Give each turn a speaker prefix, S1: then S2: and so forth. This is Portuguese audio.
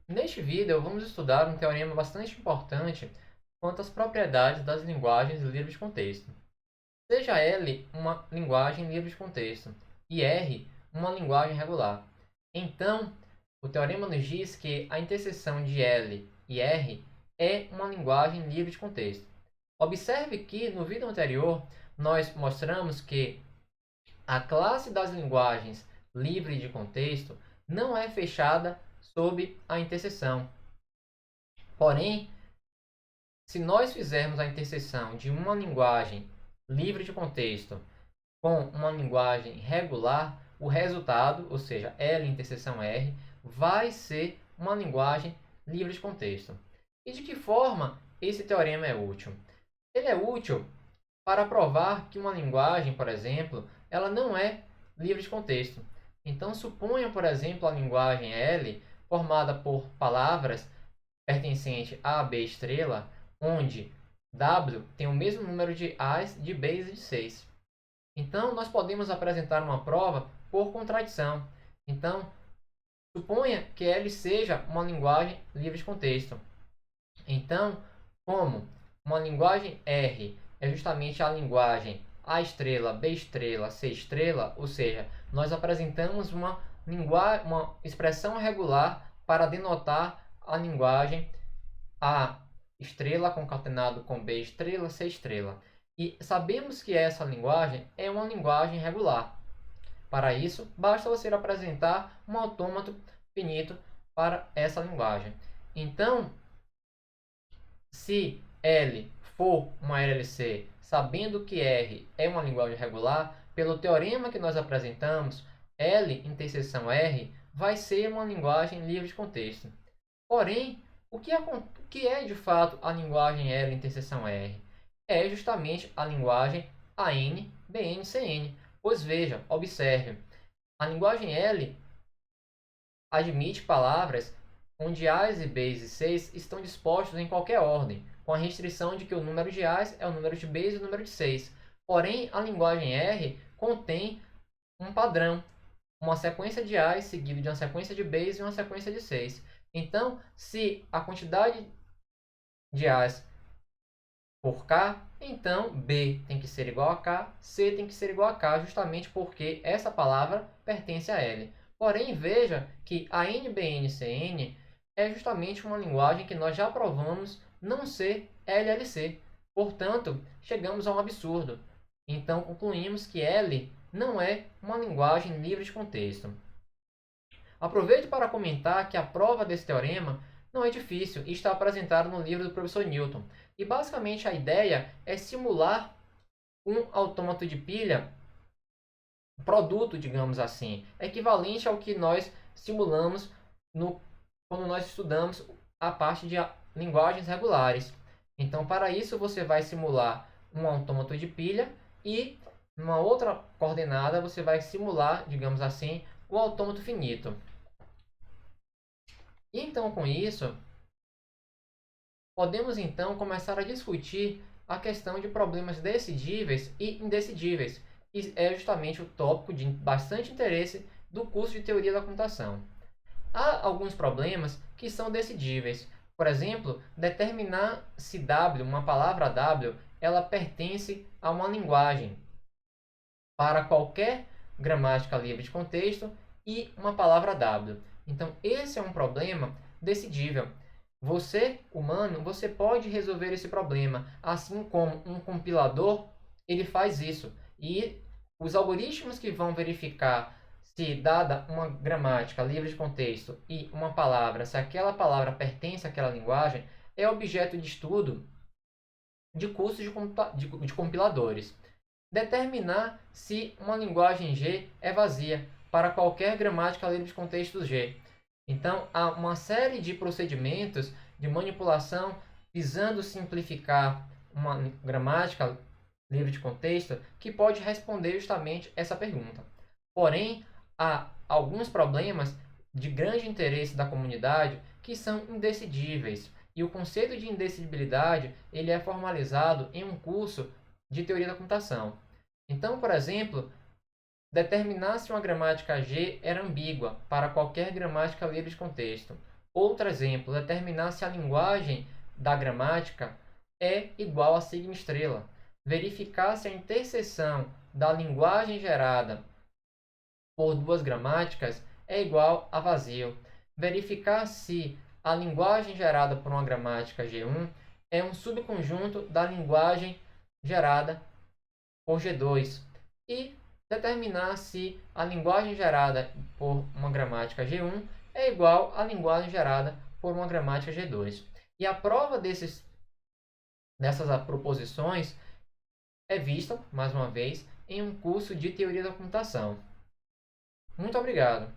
S1: Neste vídeo, vamos estudar um teorema bastante importante quanto às propriedades das linguagens livres de contexto. Seja L uma linguagem livre de contexto e R uma linguagem regular. Então, o teorema nos diz que a interseção de L e R é uma linguagem livre de contexto. Observe que no vídeo anterior nós mostramos que a classe das linguagens livre de contexto não é fechada sob a interseção. Porém, se nós fizermos a interseção de uma linguagem livre de contexto com uma linguagem regular, o resultado, ou seja, L interseção R, vai ser uma linguagem livre de contexto. E de que forma esse teorema é útil? Ele é útil para provar que uma linguagem, por exemplo, ela não é livre de contexto. Então, suponha, por exemplo, a linguagem L formada por palavras pertencente a B estrela, onde W tem o mesmo número de A's, de B's e de C's. Então, nós podemos apresentar uma prova por contradição. Então, suponha que L seja uma linguagem livre de contexto. Então, como uma linguagem R é justamente a linguagem A estrela, B estrela, C estrela, ou seja, nós apresentamos uma expressão regular para denotar a linguagem A estrela concatenado com B estrela, C estrela. E sabemos que essa linguagem é uma linguagem regular. Para isso, basta você apresentar um autômato finito para essa linguagem. Então, se L for uma LLC, sabendo que R é uma linguagem regular, pelo teorema que nós apresentamos, L interseção R vai ser uma linguagem livre de contexto. Porém, o que é de fato a linguagem L interseção R? É justamente a linguagem AN, BN, CN. Pois veja, observe, a linguagem L admite palavras onde A's e B's e C's estão dispostos em qualquer ordem, com a restrição de que o número de A's é o número de B's e o número de C's. Porém, a linguagem R contém um padrão, uma sequência de A's seguido de uma sequência de B's e uma sequência de C's. Então, se a quantidade de A's por K, então B tem que ser igual a K, C tem que ser igual a K, justamente porque essa palavra pertence a L. Porém, veja que a NBNCN é justamente uma linguagem que nós já provamos não ser LLC. Portanto, chegamos a um absurdo. Então, concluímos que L não é uma linguagem livre de contexto. Aproveito para comentar que a prova desse teorema não é difícil e está apresentada no livro do professor Newton. E basicamente a ideia é simular um autômato de pilha produto, digamos assim, equivalente ao que nós simulamos quando nós estudamos a parte de linguagens regulares. Então, para isso, você vai simular um autômato de pilha e, numa outra coordenada, você vai simular, digamos assim, o autômato finito. E então, com isso, podemos então começar a discutir a questão de problemas decidíveis e indecidíveis, que é justamente o tópico de bastante interesse do curso de Teoria da Computação. Há alguns problemas que são decidíveis. Por exemplo, determinar se W, uma palavra W, ela pertence a uma linguagem para qualquer gramática livre de contexto e uma palavra W. Então, esse é um problema decidível. Você, humano, você pode resolver esse problema, assim como um compilador, ele faz isso. E os algoritmos que vão verificar se, dada uma gramática livre de contexto e uma palavra, se aquela palavra pertence àquela linguagem, é objeto de estudo de cursos de compiladores. Determinar se uma linguagem G é vazia para qualquer gramática livre de contexto G. Então, há uma série de procedimentos de manipulação visando simplificar uma gramática livre de contexto que pode responder justamente essa pergunta. Porém, há alguns problemas de grande interesse da comunidade que são indecidíveis. E o conceito de indecidibilidade ele é formalizado em um curso de teoria da computação. Então, por exemplo, determinar se uma gramática G era ambígua para qualquer gramática livre de contexto. Outro exemplo, determinar se a linguagem da gramática é igual a sigma estrela. Verificar se a interseção da linguagem gerada por duas gramáticas é igual a vazio. Verificar se a linguagem gerada por uma gramática G1 é um subconjunto da linguagem gerada por G2. E determinar se a linguagem gerada por uma gramática G1 é igual à linguagem gerada por uma gramática G2. E a prova dessas proposições é vista, mais uma vez, em um curso de teoria da computação. Muito obrigado.